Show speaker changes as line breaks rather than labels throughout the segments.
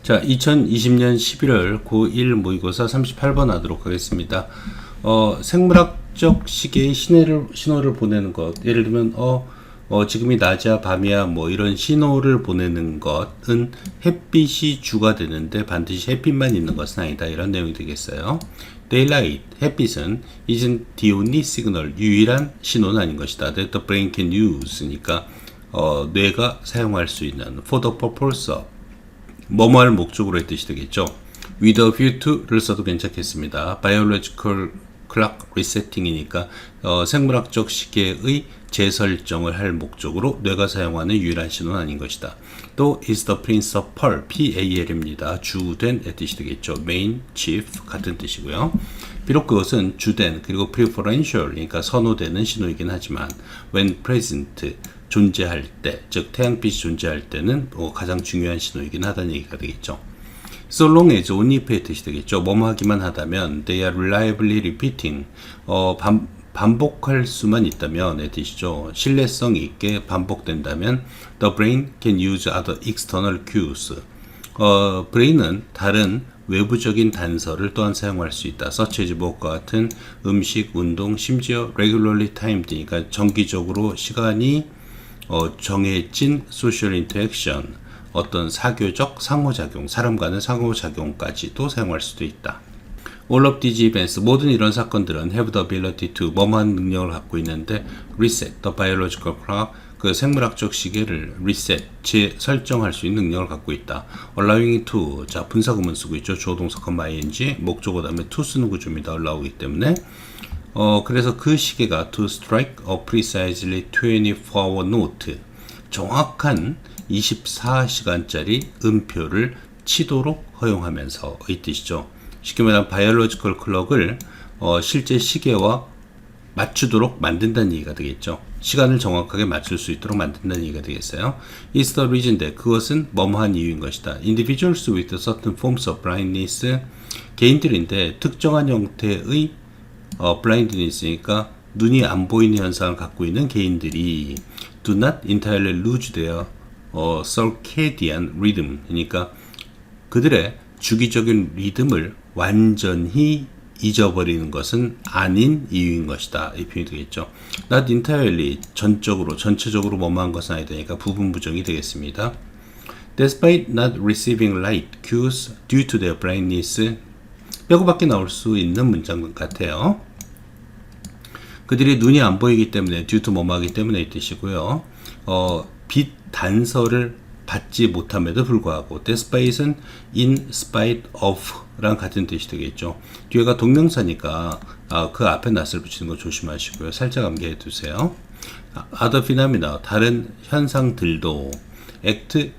자, 2020년 11월 고1 모의고사 38번 하도록 하겠습니다. 생물학적 시계의 신호를 보내는 것. 예를 들면, 지금이 낮이야, 밤이야, 뭐, 이런 신호를 보내는 것은 햇빛이 주가 되는데 반드시 햇빛만 있는 것은 아니다. 이런 내용이 되겠어요. Daylight, 햇빛은 isn't the only signal, 유일한 신호는 아닌 것이다. That the brain can use. 그러니까, 뇌가 사용할 수 있는 for the purpose of 뭐뭐할 목적으로의 뜻이 되겠죠. with a view to를 써도 괜찮겠습니다. biological clock resetting이니까 생물학적 시계의 재설정을 할 목적으로 뇌가 사용하는 유일한 신호는 아닌 것이다. 또 is the principal, PAL입니다. 주된 뜻이 되겠죠. main, chief 같은 뜻이고요. 비록 그것은 주된 그리고 preferential, 그러니까 선호되는 신호이긴 하지만 when present, 존재할 때, 즉 태양빛이 존재할 때는 가장 중요한 신호이긴 하다는 얘기가 되겠죠. So long as, only if의 뜻이 되겠죠. 뭐뭐 하기만 하다면 they are reliably repeating, 반복할 수만 있다면 뜻이죠. 신뢰성 있게 반복된다면 the brain can use other external cues. 브레인은 다른 외부적인 단서를 또한 사용할 수 있다. such as 무엇과 같은 음식, 운동, 심지어 regularly timed, 그러니까 정기적으로 시간이 정해진 social interaction, 어떤 사교적 상호작용, 사람 간의 상호작용까지도 사용할 수도 있다. All of these events, 모든 이런 사건들은 have the ability to, 뭐뭐한 능력을 갖고 있는데 reset the biological clock, 그 생물학적 시계를 reset, 재설정할 수 있는 능력을 갖고 있다. allowing to, 자 분사구문 쓰고 있죠. 주어동사 ing, 목적어 다음에 to 쓰는 구조입니다. allow이기 때문에 그래서 그 시계가 to strike a precisely 24-hour note, 정확한 24시간짜리 음표를 치도록 허용하면서 이 뜻이죠. 쉽게 말하면 biological clock을 실제 시계와 맞추도록 만든다는 얘기가 되겠죠. 시간을 정확하게 맞출 수 있도록 만든다는 얘기가 되겠어요. It's the reason that, 그것은 뭐뭐한 이유인 것이다. Individuals with certain forms of blindness, 개인들인데 특정한 형태의 blindness니까 눈이 안 보이는 현상을 갖고 있는 개인들이 do not entirely lose their circadian rhythm, 그러니까 그들의 주기적인 리듬을 완전히 잊어버리는 것은 아닌 이유인 것이다. 이 표현이 되겠죠. not entirely, 전체적으로 뭐뭐한 것은 아니다. 되니까 부분 부정이 되겠습니다. Despite not receiving light cues due to their blindness, 빼고밖에 나올 수 있는 문장 같아요. 그들이 눈이 안 보이기 때문에, due to 뭐뭐하기 때문에 이 뜻이고요. 빛 단서를 받지 못함에도 불구하고, despite은 in spite of 랑 같은 뜻이 되겠죠. 뒤에가 동명사니까 그 앞에 낫을 붙이는 거 조심하시고요. 살짝 암기해 두세요. other phenomena, 다른 현상들도 act,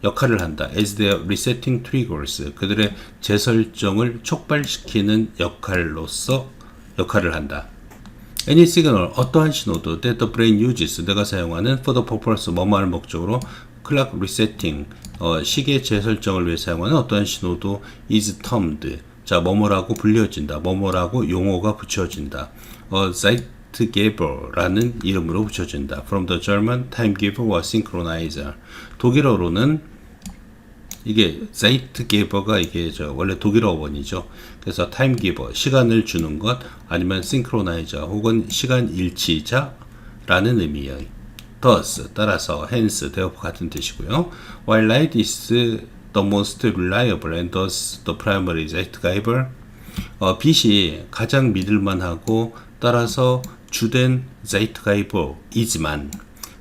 역할을 한다. as their resetting triggers, 그들의 재설정을 촉발시키는 역할로서 역할을 한다. Any signal, 어떠한 신호도 that the brain uses, 내가 사용하는 for the purpose, 뭐뭐할 목적으로 clock resetting, 시계 재설정을 위해 사용하는 어떠한 신호도 is termed, 자 뭐뭐라고 불려진다, 뭐뭐라고 용어가 붙여진다. Zeitgeber라는 이름으로 붙여진다. From the German timegiver or synchronizer, 독일어로는 이게 Zeitgeber가 이게 원래 독일어 원이죠. 그래서 timegiver, 시간을 주는 것, 아니면 synchronizer 혹은 시간 일치자라는 의미예요. thus, 따라서, hence, therefore 같은 뜻이고요. While light is the most reliable and thus the primary Zeitgeber, 빛이 가장 믿을만하고 따라서 주된 Zeitgeber이지만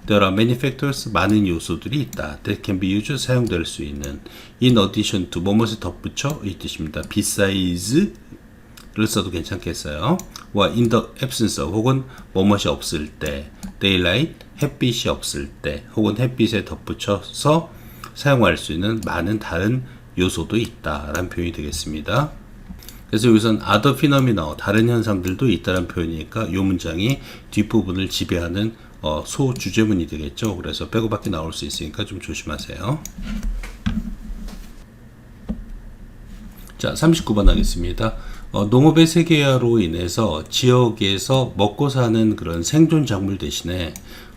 there are many factors, 많은 요소들이 있다. that can be used, 사용될 수 있는. in addition to, 뭐뭇에 덧붙여 이 뜻입니다. besides 를 써도 괜찮겠어요. 와 in the absence of, 혹은 뭐뭇이 없을 때, daylight, 햇빛이 없을 때, 혹은 햇빛에 덧붙여서 사용할 수 있는 많은 다른 요소도 있다 라는 표현이 되겠습니다. 그래서 여기서는 other phenomena, 다른 현상들도 있다는 표현이니까 이 문장이 뒷부분을 지배하는 소주제문이 되겠죠. 그래서 빼고밖에 나올 수 있으니까 좀 조심하세요. 자, 39번 하겠습니다. 농업의 세계화로 인해서 지역에서 먹고 사는 그런 생존 작물 대신에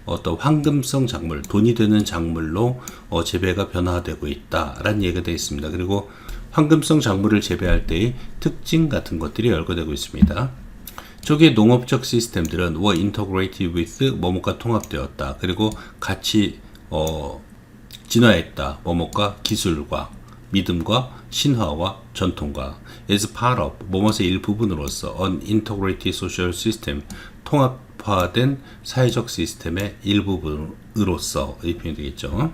어떤 황금성 작물, 돈이 되는 작물로 재배가 변화되고 있다라는 얘기가 되어 있습니다. 그리고 황금성 작물을 재배할 때의 특징 같은 것들이 열거되고 있습니다. 초기의 농업적 시스템들은 were integrated with 뭐뭐가 통합되었다. 그리고 같이 진화했다. 뭐뭐가 기술과 믿음과 신화와 전통과 as part of 뭐뭐의 일부분으로서 an integrated social system 통합화된 사회적 시스템의 일부분으로서 이 표현이 되겠죠.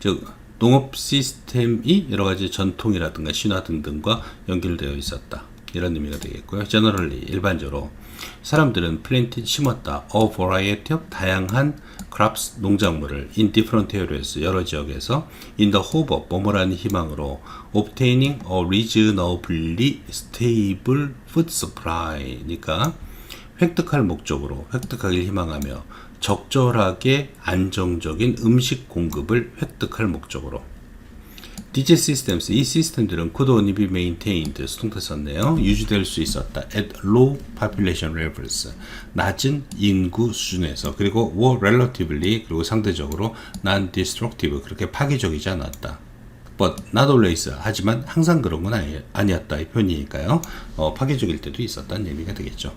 즉 농업 시스템이 여러 가지 전통이라든가 신화 등등과 연결되어 있었다. 이런 의미가 되겠고요. generally 일반적으로 사람들은 planted 심었다. a variety of 다양한 crops 농작물을 in different areas 여러 지역에서 in the hope of 뭐뭐라는 희망으로 obtaining a reasonably stable food supply니까 획득할 목적으로 획득하길 희망하며 적절하게 안정적인 음식 공급을 획득할 목적으로 These systems, 이 시스템들은 could only be maintained, 수동태 썼네요. 유지될 수 있었다. At low population levels, 낮은 인구 수준에서. 그리고 were relatively, 그리고 상대적으로 non-destructive, 그렇게 파괴적이지 않았다. But not always, 하지만 항상 그런 건 아니었다. 이 표현이니까요. 파괴적일 때도 있었다는 의미가 되겠죠.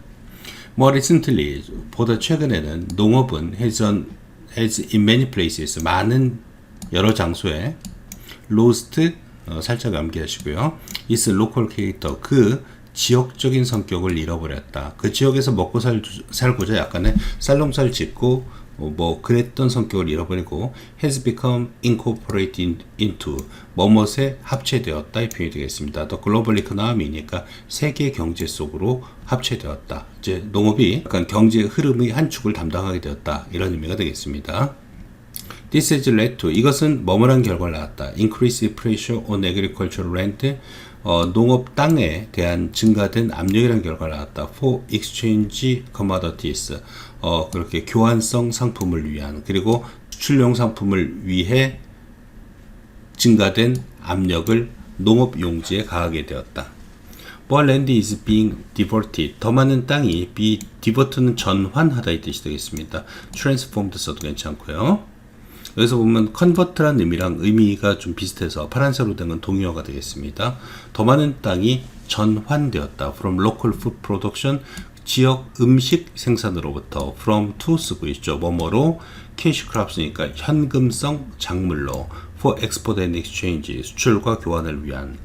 More recently, 보다 최근에는 농업은 has in many places, 많은 여러 장소에 lost, 살짝 암기하시고요. is local character, 그 지역적인 성격을 잃어버렸다. 그 지역에서 먹고 살고자 약간의 쌀농사를 짓고 뭐 그랬던 성격을 잃어버리고 has become incorporated into 뭐뭇에 합체되었다 이 표현이 되겠습니다. 또 global economy니까 세계 경제 속으로 합체되었다. 이제 농업이 약간 경제 흐름의 한 축을 담당하게 되었다 이런 의미가 되겠습니다. This has led to, 이것은 뭐뭐란 결과를 낳았다. Increased pressure on agricultural land, 농업 땅에 대한 증가된 압력이라는 결과를 낳았다. For exchange commodities, 그렇게 교환성 상품을 위한, 그리고 수출용 상품을 위해 증가된 압력을 농업 용지에 가하게 되었다. More land is being diverted, 더 많은 땅이 divert는 전환하다 이 뜻이 되겠습니다. transformed 써도 괜찮고요. 여기서 보면 convert라는 의미랑 의미가 좀 비슷해서 파란색으로 된 건 동의어가 되겠습니다. 더 많은 땅이 전환되었다. From local food production, 지역 음식 생산으로부터 from to 쓰고 있죠. 뭐뭐로 cash crops니까 현금성 작물로 for export and exchange, 수출과 교환을 위한.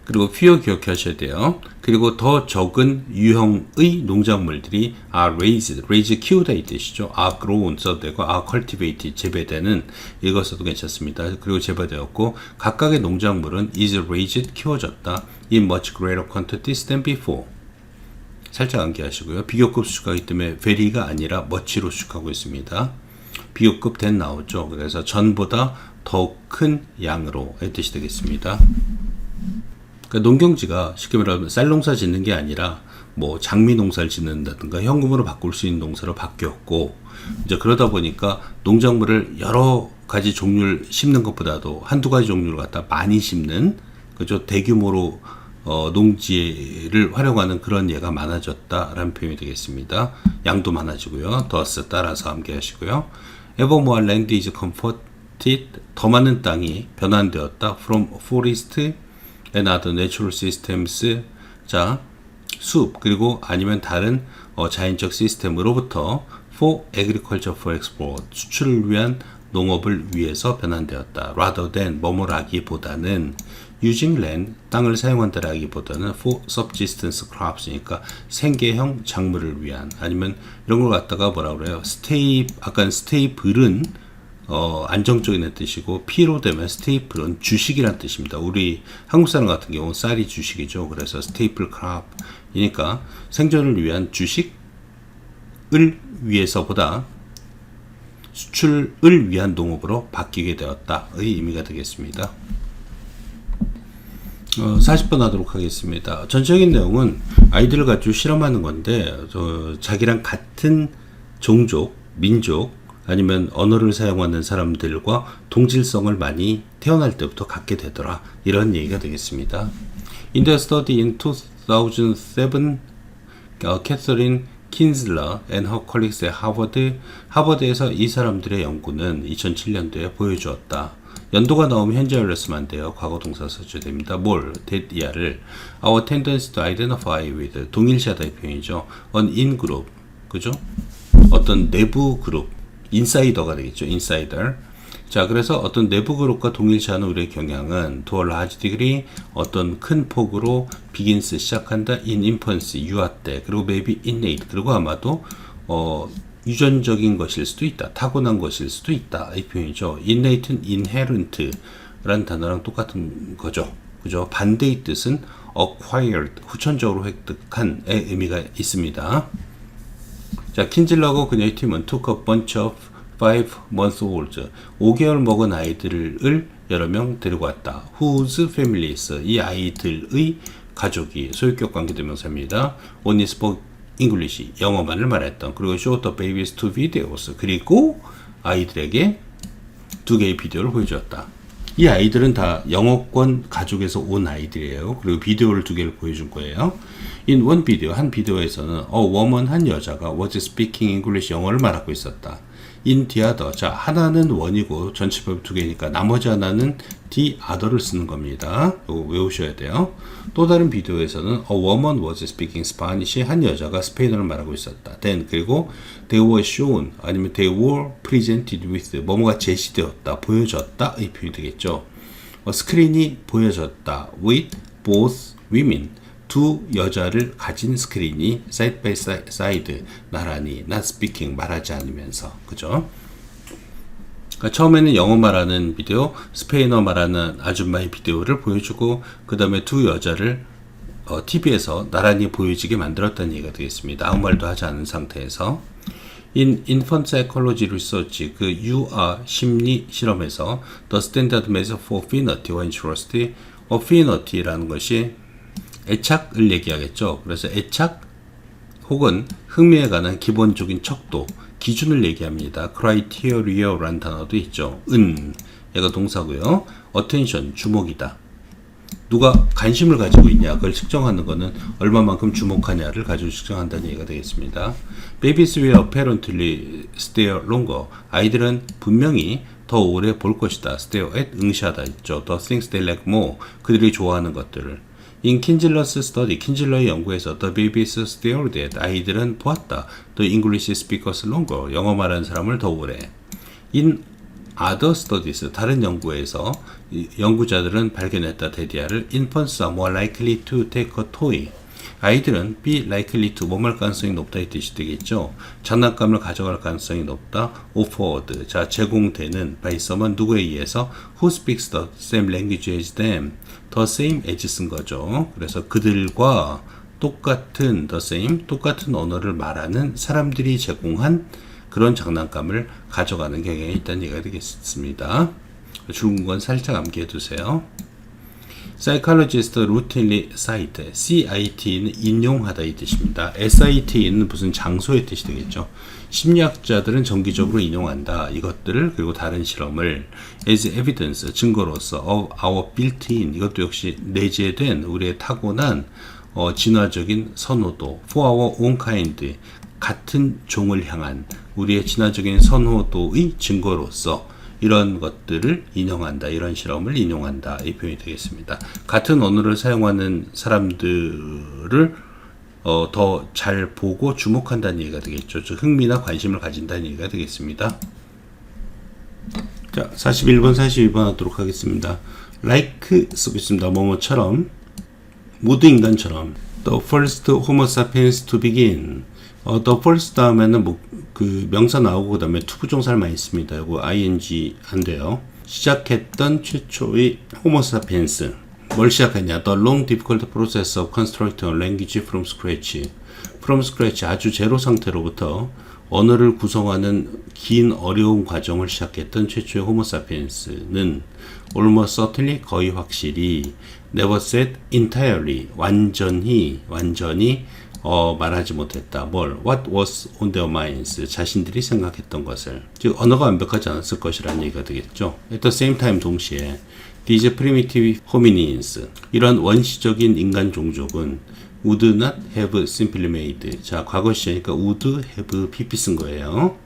그리고 fewer 기억하셔야 돼요. 그리고 더 적은 유형의 농작물들이 are raised, 키우다 이 뜻이죠. are grown 써도 되고 are cultivated, 재배되는 이거 써도 괜찮습니다. 그리고 재배되었고 각각의 농작물은 is raised, 키워졌다. in much greater quantities than before. 살짝 암기하시고요. 비교급 수식하기 때문에 very가 아니라 much로 수식하고 있습니다. 비교급 than 나오죠. 그래서 전보다 더 큰 양으로 의 뜻이 되겠습니다. 그러니까 농경지가 쉽게 말하면 쌀농사 짓는 게 아니라 뭐 장미 농사를 짓는다든가 현금으로 바꿀 수 있는 농사로 바뀌었고 이제 그러다 보니까 농작물을 여러 가지 종류를 심는 것보다도 한두 가지 종류를 갖다 많이 심는 그죠 대규모로 농지를 활용하는 그런 예가 많아졌다라는 표현이 되겠습니다. 양도 많아지고요. thus 따라서 암기하시고요. Evermore land is converted, 더 많은 땅이 변환되었다. From forest and other natural systems, 자 숲 그리고 아니면 다른 자연적 시스템으로부터 for agriculture for export, 수출을 위한 농업을 위해서 변환되었다. rather than 뭐뭐라기보다는 using land, 땅을 사용한다라기보다는 for subsistence crops니까 생계형 작물을 위한 아니면 이런 걸 갖다가 뭐라 그래요? 아까 스테이플은 안정적인 뜻이고 P로 되면 스테이플은 주식이란 뜻입니다. 우리 한국 사람 같은 경우 쌀이 주식이죠. 그래서 스테이플 크롭이니까 생존을 위한 주식을 위해서보다 수출을 위한 농업으로 바뀌게 되었다의 의미가 되겠습니다. 40번 하도록 하겠습니다. 전체적인 내용은 아이들을 가지고 실험하는 건데 자기랑 같은 종족, 민족 아니면 언어를 사용하는 사람들과 동질성을 많이 태어날 때부터 갖게 되더라 이런 얘기가 되겠습니다. In the study in 2007, Catherine 킨즐러 and her colleagues의 하버드에서 이 사람들의 연구는 2007년도에 보여주었다. 연도가 나오면 현재 완료 쓰면 안 돼요. 과거 동사 써줘야 됩니다. 뭘? that 이하를 our tendency to identify with 동일시하다 이 표현이죠. an in group 그죠? 어떤 내부 그룹 인사이더가 되겠죠. 인사이더. 자, 그래서 어떤 내부 그룹과 동일시하는 우리의 경향은 to a large degree 어떤 큰 폭으로 begins 시작한다 in infancy 유아 때 그리고 maybe innate 그리고 아마도 유전적인 것일 수도 있다. 타고난 것일 수도 있다. 이 표현이죠. innate는 inherent라는 단어랑 똑같은 거죠. 그죠? 반대의 뜻은 acquired, 후천적으로 획득한의 의미가 있습니다. 자, 킨즐러하고 그녀의 팀은 took a bunch of 5-month-olds, 5개월 먹은 아이들을 여러 명 데리고 왔다. whose families, 이 아이들의 가족이 소유격 관계대명사입니다. only spoke English, 영어만을 말했던. 그리고 show the babies two videos. 그리고 아이들에게 2개의 비디오를 보여주었다. 이 아이들은 다 영어권 가족에서 온 아이들이에요. 그리고 비디오를 2개를 보여준 거예요. In one video, 한 비디오에서는 a woman, 한 여자가 was speaking English, 영어를 말하고 있었다. in the other, 자, 하나는 원이고 전치법 2개니까 나머지 하나는 the other를 쓰는 겁니다. 이거 외우셔야 돼요. 또 다른 비디오에서는 a woman was speaking Spanish, 한 여자가 스페인어를 말하고 있었다. then, 그리고 they were shown, 아니면 they were presented with, 뭐뭐가 제시되었다, 보여졌다, 이 표현이 되겠죠. 스크린이 보여졌다 with both women, 두 여자를 가진 스크린이 side by side 나란히 not speaking 말하지 않으면서 그죠? 그러니까 처음에는 영어 말하는 비디오, 스페인어 말하는 아줌마의 비디오를 보여주고 그 다음에 두 여자를 TV에서 나란히 보여지게 만들었다는 얘기가 되겠습니다. 아무 말도 하지 않은 상태에서 In infant psychology research, 그 유아 심리 실험에서 the standard measure for affinity or interest, affinity라는 것이 애착을 얘기하겠죠. 그래서 애착 혹은 흥미에 관한 기본적인 척도, 기준을 얘기합니다. criteria라는 단어도 있죠. 얘가 동사고요. attention, 주목이다. 누가 관심을 가지고 있냐, 그걸 측정하는 것은 얼마만큼 주목하냐를 가지고 측정한다는 얘기가 되겠습니다. Babies will apparently stare longer. 아이들은 분명히 더 오래 볼 것이다. stare at, 응시하다 있죠. the things they like more. 그들이 좋아하는 것들을. In Kinzler's study, 킨즐러의 연구에서 the babies stared at, 아이들은 보았다. The English speakers longer, 영어 말하는 사람을 더 오래. In other studies, 다른 연구에서 연구자들은 발견했다. 데디아를 infants are more likely to take a toy. 아이들은 be likely to, 뭐할 가능성이 높다 이 뜻이 되겠죠. 장난감을 가져갈 가능성이 높다. offered, 자, 제공되는 by someone, 누구에 의해서 who speaks the same language as them. the same as 쓴 거죠. 그래서 그들과 똑같은 the same, 똑같은 언어를 말하는 사람들이 제공한 그런 장난감을 가져가는 경향이 있다는 얘기가 되겠습니다. 줄은 건 살짝 암기해 두세요. Psychologists routinely cite, cite는 인용하다 이 뜻입니다. cite는 무슨 장소의 뜻이 되겠죠. 심리학자들은 정기적으로 인용한다. 이것들을, 그리고 다른 실험을 as evidence, 증거로서 of our built-in, 이것도 역시 내재된 우리의 타고난 진화적인 선호도 for our own kind, 같은 종을 향한 우리의 진화적인 선호도의 증거로서 이런 것들을 인용한다. 이런 실험을 인용한다. 이 표현이 되겠습니다. 같은 언어를 사용하는 사람들을 더 잘 보고 주목한다는 얘기가 되겠죠. 즉 흥미나 관심을 가진다는 얘기가 되겠습니다. 자, 41번, 42번 하도록 하겠습니다. like 쓰고 있습니다. 뭐뭐처럼, 모두 인간처럼. The first Homo sapiens to begin. the first 다음에는 그 명사 나오고 그 다음에 투부정사를 많이 씁니다. 이거 ing 안 돼요. 시작했던 최초의 Homo sapiens. 뭘 시작했냐? The long difficult process of constructing a language from scratch. From scratch, 아주 제로 상태로부터 언어를 구성하는 긴 어려운 과정을 시작했던 최초의 Homo sapiens는 almost certainly, 거의 확실히, never said entirely, 완전히 말하지 못했다. 뭘? What was on their minds? 자신들이 생각했던 것을. 즉 언어가 완벽하지 않았을 것이라는 얘기가 되겠죠. At the same time, 동시에 These primitive hominins, 이런 원시적인 인간 종족은 would not have simply made. 자, 과거 시제니까 would have pp 쓴 거예요.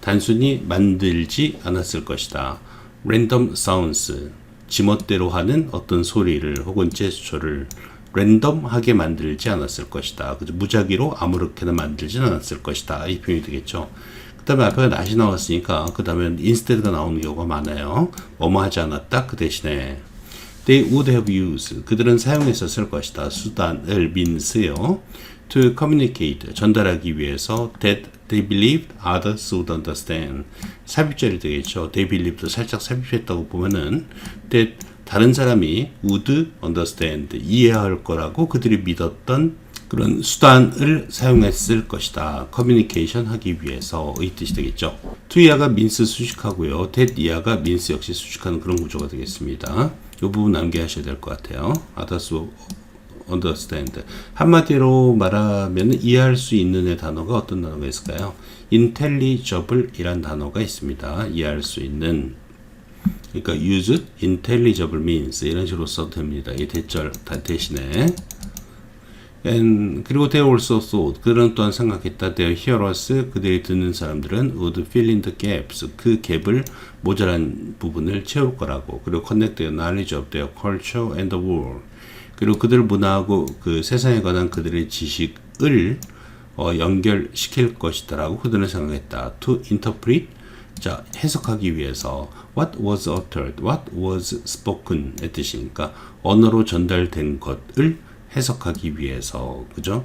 단순히 만들지 않았을 것이다. random sounds. 지멋대로 하는 어떤 소리를 혹은 제스처를 랜덤하게 만들지 않았을 것이다. 그죠? 무작위로 아무렇게나 만들진 않았을 것이다. 이 표현이 되겠죠. 그 다음에 앞에 not이 나왔으니까 그 다음에 instead가 나오는 경우가 많아요. 뭐뭐 하지 않았다. 그 대신에 they would have used. 그들은 사용했었을 것이다. 수단을 means요. to communicate. 전달하기 위해서 that they believed others would understand. 삽입절이 되겠죠. they believed도 살짝 삽입했다고 보면은 that 다른 사람이 would understand. 이해할 거라고 그들이 믿었던 그런 수단을 사용했을 것이다. 커뮤니케이션 하기 위해서의 뜻이 되겠죠. to 이하가 means 수식하고요. that 이하가 means 역시 수식하는 그런 구조가 되겠습니다. 이 부분 암기하셔야 될 것 같아요. others understand. 한마디로 말하면 이해할 수 있는의 단어가 어떤 단어가 있을까요? intelligible 이란 단어가 있습니다. 이해할 수 있는. 그러니까 use intelligible means 이런 식으로 써도 됩니다. 이 대절 대신에 그리고 they also thought. 그들은 또한 생각했다. their hearers. 그들이 듣는 사람들은 would fill in the gaps. 그 갭을 모자란 부분을 채울 거라고. 그리고 connect their knowledge of their culture and the world. 그리고 그들 문화하고 그 세상에 관한 그들의 지식을 연결시킬 것이다라고 그들은 생각했다. to interpret. 자, 해석하기 위해서 what was uttered, what was spoken 의 뜻이니까 언어로 전달된 것을 해석하기 위해서, 그죠?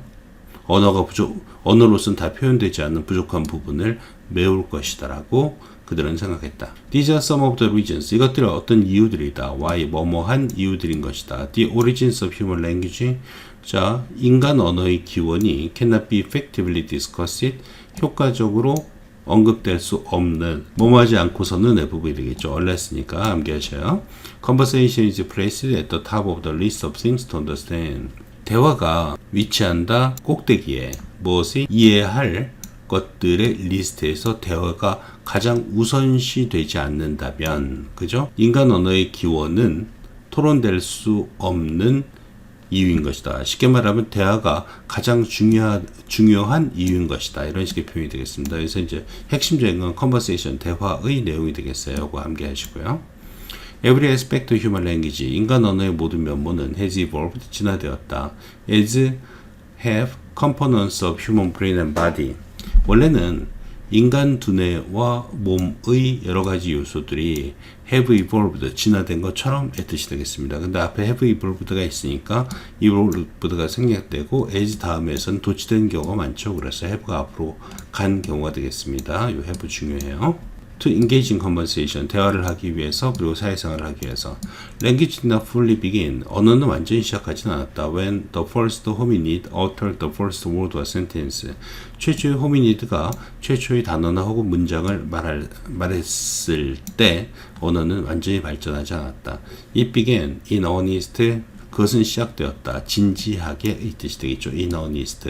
언어로서는 다 표현되지 않는 부족한 부분을 메울 것이다라고 그들은 생각했다. These are some of the reasons. 이것들은 어떤 이유들이다. Why, 뭐뭐한 이유들인 것이다. The origins of human language. 자, 인간 언어의 기원이 cannot be effectively discussed. 효과적으로 언급될 수 없는, 뭐뭐하지 않고서는 부분이 되겠죠. unless니까 암기하셔요. Conversation is placed at the top of the list of things to understand. 대화가 위치한다 꼭대기에. 무엇이 이해할 것들의 리스트에서 대화가 가장 우선시 되지 않는다면, 그죠? 인간 언어의 기원은 토론될 수 없는 이유인 것이다. 쉽게 말하면 대화가 가장 중요한 이유인 것이다. 이런 식의 표현이 되겠습니다. 그래서 이제 핵심적인 건 conversation, 대화의 내용이 되겠어요. 이거 암기하시고요. Every aspect of human language, 인간 언어의 모든 면모는 has evolved, 진화되었다. as have components of human brain and body. 원래는 인간 두뇌와 몸의 여러 가지 요소들이 have evolved, 진화된 것처럼 의 뜻이 되겠습니다. 근데 앞에 have evolved가 있으니까 evolved가 생략되고 as 다음에선 도치되는 경우가 많죠. 그래서 have가 앞으로 간 경우가 되겠습니다. 이 have 중요해요. To engage in conversation, 대화를 하기 위해서, 그리고 사회생활을 하기 위해서. Language did not fully begin. 언어는 완전히 시작하진 않았다. When the first hominid uttered the first word or sentence. 최초의 호미니드가 최초의 단어나 혹은 문장을 말했을 때 언어는 완전히 발전하지 않았다. It began in earnest. 그것은 시작되었다. 진지하게 이 뜻이 되겠죠. In earnest.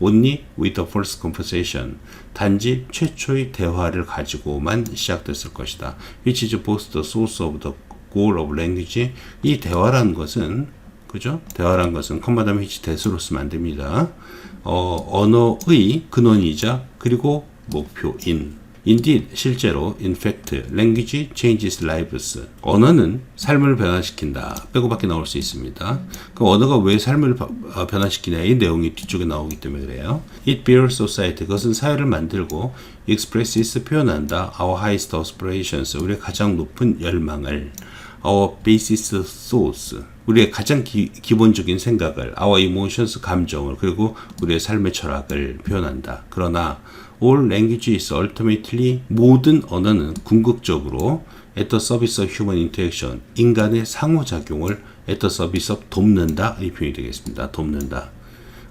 Only with the first conversation. 단지 최초의 대화를 가지고만 시작됐을 것이다. Which is both the source of the goal of language. 이 대화라는 것은, 그죠? 대화라는 것은 컴마 which 대수로 쓰면 안 됩니다. 언어의 근원이자 그리고 목표인. Indeed, 실제로, in fact, language changes lives. 언어는 삶을 변화시킨다. 빼고밖에 나올 수 있습니다. 그 언어가 왜 삶을 변화시키냐 이 내용이 뒤쪽에 나오기 때문에 그래요. It builds society. 그것은 사회를 만들고 expresses 표현한다. Our highest aspirations. 우리의 가장 높은 열망을. Our basis thoughts. 우리의 가장 기본적인 생각을. Our emotions. 감정을. 그리고 우리의 삶의 철학을 표현한다. 그러나 all language is ultimately, 모든 언어는 궁극적으로 at the service of human interaction, 인간의 상호작용을 at the service of, 돕는다. 이 표현이 되겠습니다. 돕는다.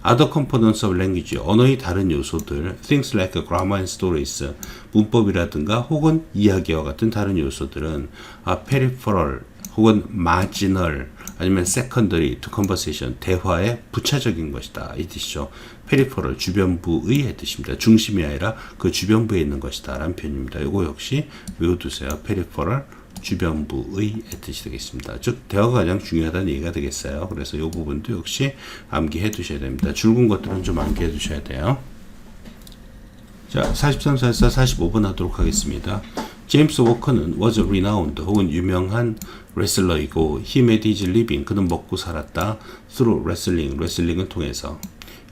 Other components of language, 언어의 다른 요소들, things like grammar and stories, 문법이라든가 혹은 이야기와 같은 다른 요소들은 peripheral 혹은 marginal 아니면 secondary to conversation, 대화의 부차적인 것이다. 이 뜻이죠. peripheral, 주변부의 뜻입니다. 중심이 아니라 그 주변부에 있는 것이다. 라는 표현입니다. 이거 역시 외워두세요. peripheral, 주변부의 뜻이 되겠습니다. 즉 대화가 가장 중요하다는 얘기가 되겠어요. 그래서 이 부분도 역시 암기해 두셔야 됩니다. 줄은 것들은 좀 암기해 두셔야 돼요. 자, 43, 44, 45번 하도록 하겠습니다. 제임스 워커는 was renowned 혹은 유명한 레슬러이고 he made his living 그는 먹고 살았다 through wrestling 레슬링을 통해서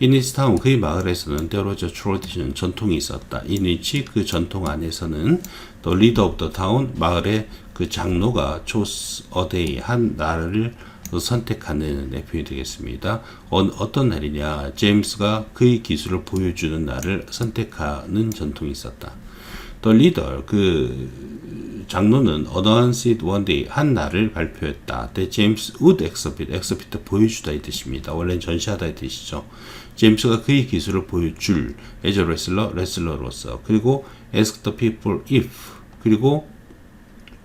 in his town 그의 마을에서는 there was a tradition 전통이 있었다. in which 그 전통 안에서는 the leader of the town 마을의 그 장로가 chose a day 한 날을 선택하는 표현이 되겠습니다. 어떤 날이냐? 제임스가 그의 기술을 보여주는 날을 선택하는 전통이 있었다. The leader, 그 장로는 announced one day, 한 날을 발표했다. That James would exhibit, exhibit 보여주다 이 뜻입니다. 원래는 전시하다 이 뜻이죠. 제임스가 그의 기술을 보여줄 as a wrestler, 레슬러로서 그리고 ask the people if 그리고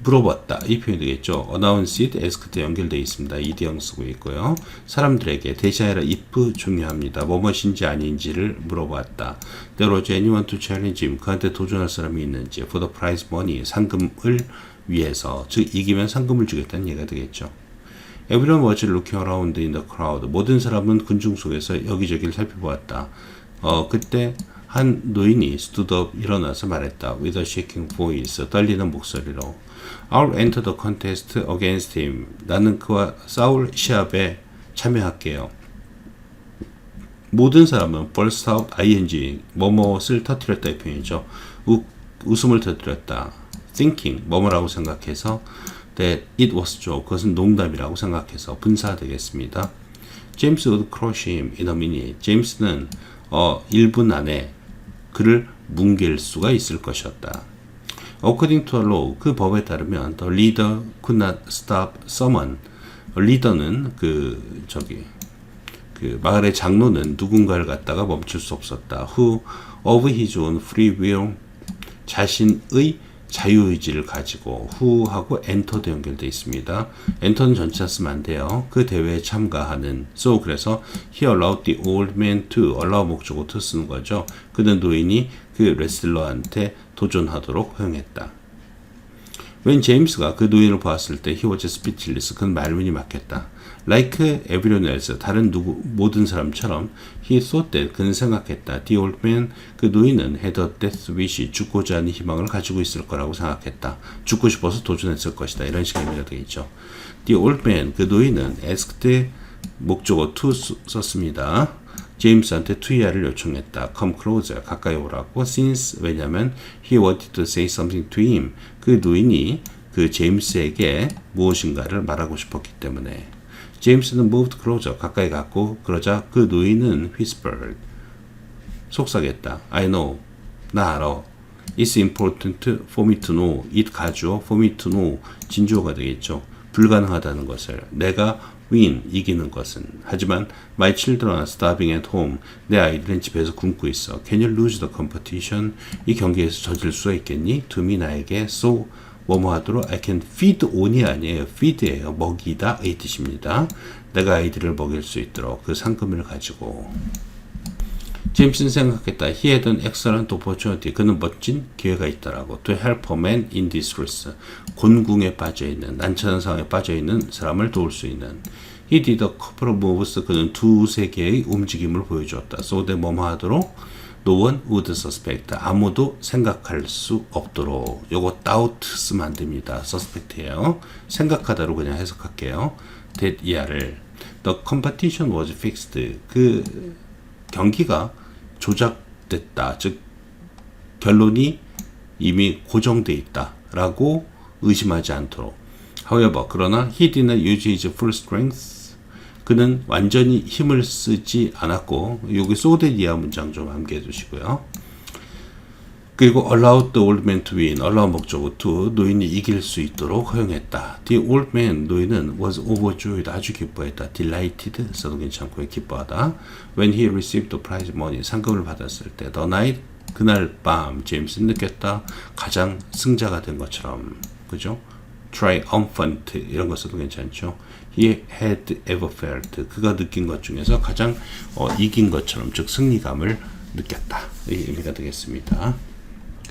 물어봤다 이 표현이 되겠죠. announced, asked 연결되어 있습니다. 이디형 쓰고 있고요. 사람들에게 대신하라 if 중요합니다. 뭐뭇인지 아닌지를 물어봤다. There was anyone to challenge him. 그한테 도전할 사람이 있는지 for the prize money 상금을 위해서 즉 이기면 상금을 주겠다는 얘기가 되겠죠. Everyone was looking around in the crowd. 모든 사람은 군중 속에서 여기저기를 살펴보았다. 그때 한 노인이 stood up 일어나서 말했다. With a shaking voice 떨리는 목소리로 I'll enter the contest against him. 나는 그와 싸울 시합에 참여할게요. 모든 사람은 burst out ing 뭐뭇을 터뜨렸다 이 표현이죠. 웃음을 터뜨렸다. thinking 뭐뭐라고 생각해서 that it was joke 그것은 농담이라고 생각해서 분사되겠습니다. James would crush him in a minute. 제임스는 1분 안에 그를 뭉갤 수가 있을 것이었다. According to the law, 그 법에 따르면 the leader could not stop someone. 리더는 그 마을의 장로는 누군가를 갖다가 멈출 수 없었다. Who of his own free will 자신의 자유의지를 가지고 who하고 enter도 연결되어 있습니다. enter는 전치사 쓰면 안 돼요. 그 대회에 참가하는 so 그래서 he allowed the old man to allow 목적어 to 쓰는 거죠. 그는 노인이 그 레슬러한테 도전하도록 허용했다. when 제임스가 그 노인을 보았을 때 he was speechless 그는 말문이 막혔다. like everyone else 다른 모든 사람처럼 he thought that 그는 생각했다. the old man 그 노인은 had a death wish 죽고자 하는 희망을 가지고 있을 거라고 생각했다. 죽고 싶어서 도전했을 것이다. 이런 식의 의미가 되겠죠. the old man 그 노인은 asked 목적어 to 썼습니다. 제임스한테 투이야를 요청했다. Come closer 가까이 오라고 since 왜냐면 he wanted to say something to him 그 노인이 그 제임스에게 무엇인가를 말하고 싶었기 때문에 제임스는 moved closer 가까이 갔고 그러자 그 노인은 whispered 속삭였다. I know 나 알아. It's important for me to know. it 가주어 for me to know 진주어가 되겠죠. 불가능하다는 것을 내가 win 이기는 것은 하지만 my children are starving at home 내 아이들은 집에서 굶고 있어. Can you lose the competition? 이 경기에서 져질 수가 있겠니? To me 나에게 so 뭐뭐 하도록 I can feed on이 아니에요. feed예요. 먹이다 이 뜻입니다. 내가 아이들을 먹일 수 있도록 그 상금을 가지고 제임스는 생각했다. He had an excellent opportunity. 그는 멋진 기회가 있다라고. To help a man in distress. 곤궁에 빠져있는, 난처한 상황에 빠져있는 사람을 도울 수 있는. He did a couple of moves. 그는 두세 개의 움직임을 보여주었다. So that 뭐뭐 하도록 No one would suspect. 아무도 생각할 수 없도록. 요거 doubt 쓰면 안 됩니다. suspect예요. 생각하다로 그냥 해석할게요. that 이하를. The competition was fixed. 그 경기가 조작됐다. 즉 결론이 이미 고정돼 있다라고 의심하지 않도록. However, 그러나 he did not use his full strength. 그는 완전히 힘을 쓰지 않았고 여기 so that 이하 문장 좀 암기해 두시고요. 그리고 allowed the old man to win. allow 목적어 to 노인이 이길 수 있도록 허용했다. The old man 노인은 was overjoyed 아주 기뻐했다. delighted 써도 괜찮고요. 기뻐하다. When he received the prize money 상금을 받았을 때 the night 그날 밤 제임스는 느꼈다. 가장 승자가 된 것처럼 그죠? triumphant 이런 거 써도 괜찮죠. He had ever felt 그가 느낀 것 중에서 가장 이긴 것처럼 즉 승리감을 느꼈다. 이 의미가 되겠습니다.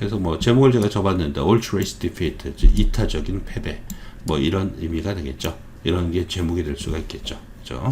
그래서 뭐 제목을 제가 적었는데 ultra defeat, 이타적인 패배, 뭐 이런 의미가 되겠죠. 이런 게 제목이 될 수가 있겠죠. 그죠?